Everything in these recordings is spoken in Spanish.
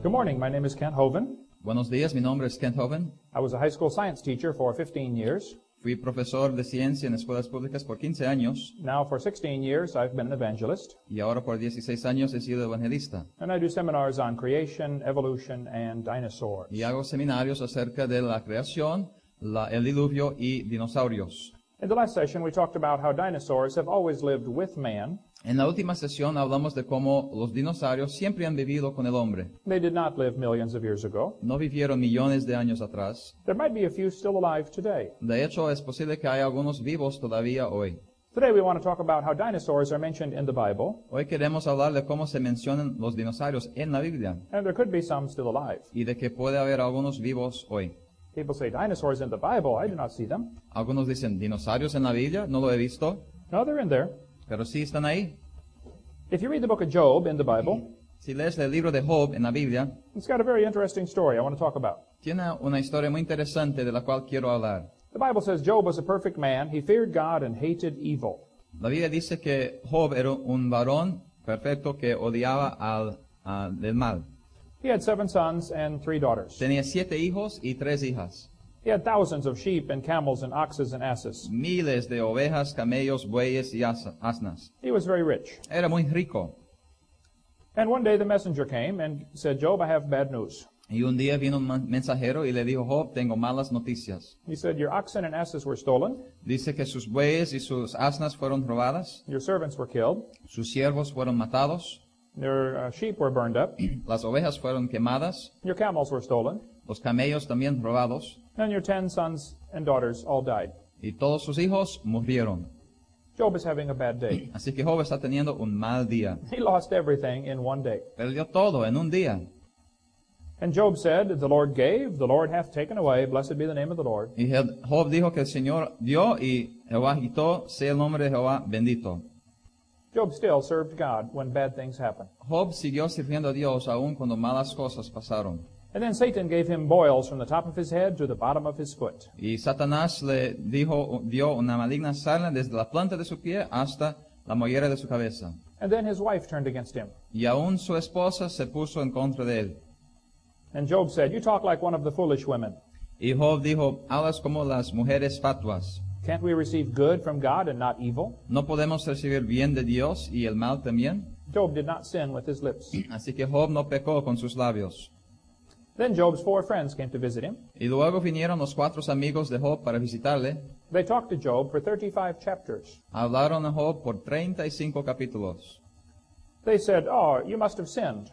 Good morning. My name is Kent Hovind. Buenos días, mi nombre es Kent Hovind. I was a high school science teacher for 15 years. Fui profesor de ciencia en escuelas públicas por 15 años Now for 16 years I've been an evangelist. y ahora por 16 años he sido evangelista. And I do seminars on creation, evolution, and dinosaurs. Y hago seminarios acerca de la creación, el diluvio y dinosaurios. In the last session we talked about how dinosaurs have always lived with man. En la última sesión hablamos de cómo los dinosaurios siempre han vivido con el hombre. They did not live millions of years ago. No vivieron millones de años atrás. There might be a few still alive today. De hecho, es posible que haya algunos vivos todavía hoy. Today we want to talk about how dinosaurs are mentioned in the Bible. Hoy queremos hablar de cómo se mencionan los dinosaurios en la Biblia And there could be some still alive. y de que puede haber algunos vivos hoy. People say, dinosaurs in the Bible, I do not see them. Algunos dicen, ¿dinosaurios en la Biblia? No lo he visto, No, they're in there. pero sí están ahí. If you read the book of Job in the Bible, Si lees el libro de Job en la Biblia, it's got a very interesting story I want to talk about. tiene una historia muy interesante de la cual quiero hablar. The Bible says Job was a perfect man. He feared God and hated evil. La Biblia dice que Job era un varón perfecto que odiaba del mal. He had 7 sons and 3 daughters. Tenía 7 hijos y 3 hijas. He had thousands of sheep and camels and oxes and asses. Miles de ovejas, camellos, bueyes y asnas. He was very rich. Era muy rico. And one day the messenger came and said, Job, I have bad news. Y un día vino un mensajero y le dijo, Job, tengo malas noticias. He said, your oxen and asses were stolen. Dice que sus bueyes y sus asnas fueron robadas. Your servants were killed. Sus siervos fueron matados. Your sheep were burned up. Las ovejas fueron quemadas. Your camels were stolen. Los camellos también robados. And your 10 sons and daughters all died. Y todos sus hijos murieron. Job is having a bad day. Así que Job está teniendo un mal día. He lost everything in one day. Perdió todo en un día. And Job said, the Lord gave, the Lord hath taken away, blessed be the name of the Lord. Y Job dijo que el Señor dio y Jehová quitó, sea el nombre de Jehová bendito. Job still served God when bad things happened. Job siguió sirviendo a Dios aun cuando malas cosas pasaron. And then Satan gave him boils from the top of his head to the bottom of his foot. Y Satanás le dio una maligna sarna desde la planta de su pie hasta la mollera de su cabeza. And then his wife turned against him. Y aún su esposa se puso en contra de él. And Job said, you talk like one of the foolish women. Y Job dijo, hablas como las mujeres fatuas. Can't we receive good from God and not evil? ¿No podemos recibir bien de Dios y el mal también? Job did not sin with his lips. Así que Job no pecó con sus labios. Then Job's 4 friends came to visit him. Y luego vinieron los 4 amigos de Job para visitarle. They talked to Job for 35 chapters. Hablaron a Job por 35 capítulos. They said, oh, you must have sinned.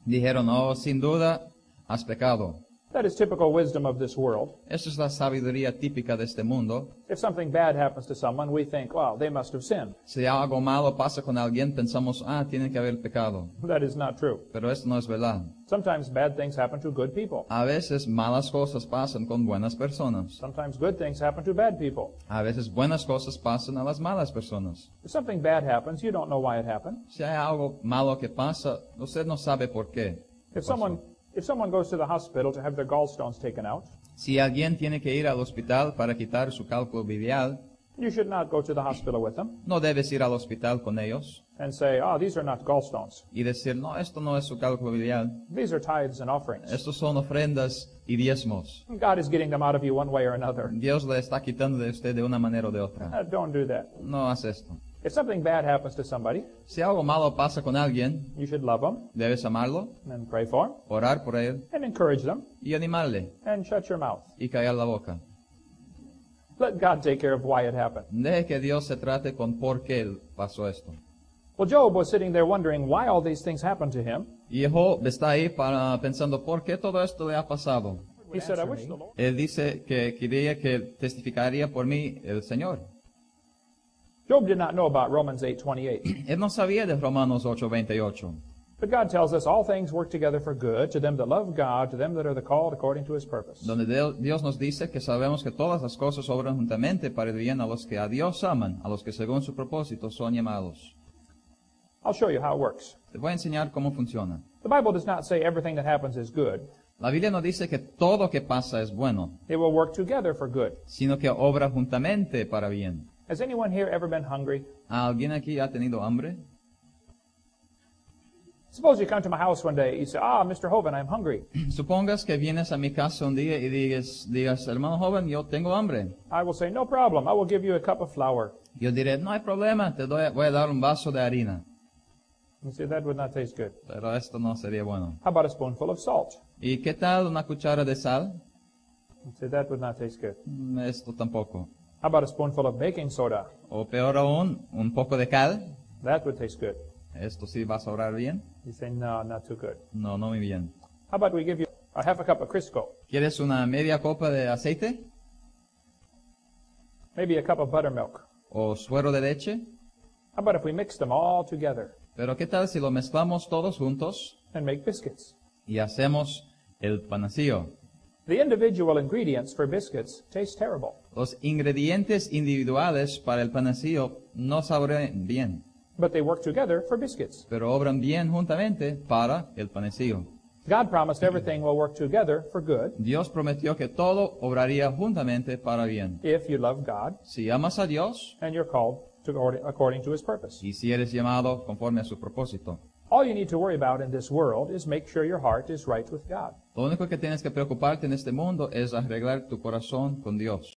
Dijeron, oh, sin duda, has pecado. That is typical wisdom of this world. Esa es la sabiduría típica de este mundo. If something bad happens to someone, we think, well, they must have sinned. Si algo malo pasa con alguien, pensamos, tienen que haber pecado. That is not true. Pero esto no es verdad. Sometimes bad things happen to good people. A veces malas cosas pasan con buenas personas. Sometimes good things happen to bad people. A veces buenas cosas pasan a las malas personas. If something bad happens, you don't know why it happened. Si hay algo malo que pasa, usted no sabe por qué. If someone goes to the hospital to have their gallstones taken out, Si alguien tiene que ir al hospital para quitar su cálculo biliar, you should not go to the hospital with them no debes ir al hospital con ellos and say, oh, these are not gallstones. y decir, no, esto no es su cálculo biliar, These are tithes and offerings. estos son ofrendas y diezmos. God is getting them out of you one way or another. Dios le está quitando de usted de una manera o de otra. Don't do that. No hace esto. If something bad happens to somebody, Si algo malo pasa con alguien, you should love them debes amarlo, and pray for them orar por él and encourage them y animarle and shut your mouth. y callar la boca. Let God take care of why it happened. Deje que Dios se trate con por qué pasó esto. Well, Job was sitting there wondering why all these things happened to him. Y Job está ahí pensando, ¿por qué todo esto le ha pasado? He said, I wish the Lord. Él dice que quería que testificaría por mí el Señor. Job did not know about Romans 8:28. Él no sabía de Romanos 8:28. But God tells us all things work together for good to them that love God, to them that are the called according to his purpose. Donde Dios nos dice que sabemos que todas las cosas obran juntamente para el bien a los que a Dios aman, a los que según su propósito son llamados. I'll show you how it works. Te voy a enseñar cómo funciona. The Bible does not say everything that happens is good. La Biblia no dice que todo que pasa es bueno, It will work together for good. sino que obra juntamente para bien. Has anyone here ever been hungry? ¿Alguien aquí ha tenido hambre? Suppose you come to my house one day, you say, Mr. Hovind, I'm hungry. Supongas que vienes a mi casa un día y digas, hermano joven, yo tengo hambre. I will say, no problem, I will give you a cup of flour. Yo diré, no hay problema, voy a dar un vaso de harina. You say, that would not taste good. Pero esto no sería bueno. How about a spoonful of salt? ¿Y qué tal una cuchara de sal? You say, that would not taste good. Esto tampoco. How about a spoonful of baking soda? O peor aún, un poco de cal. That would taste good. Esto sí va a sobrar bien. You say, no, not too good. No, no muy bien. How about we give you a half a cup of Crisco? ¿Quieres una media copa de aceite? Maybe a cup of buttermilk. ¿O suero de leche? How about if we mix them all together Pero ¿qué tal si lo mezclamos todos juntos and make biscuits? y hacemos el panecillo? The individual ingredients for biscuits taste terrible. Los ingredientes individuales para el panecillo no saben bien, But they work together for biscuits. pero obran bien juntamente para el panecillo. God promised everything will work together for good Dios prometió que todo obraría juntamente para bien. if you love God Si amas a Dios and you're called according to His purpose. y si eres llamado conforme a su propósito. All you need to worry about in this world is make sure your heart is right with God. Lo único que tienes que preocuparte en este mundo es arreglar tu corazón con Dios.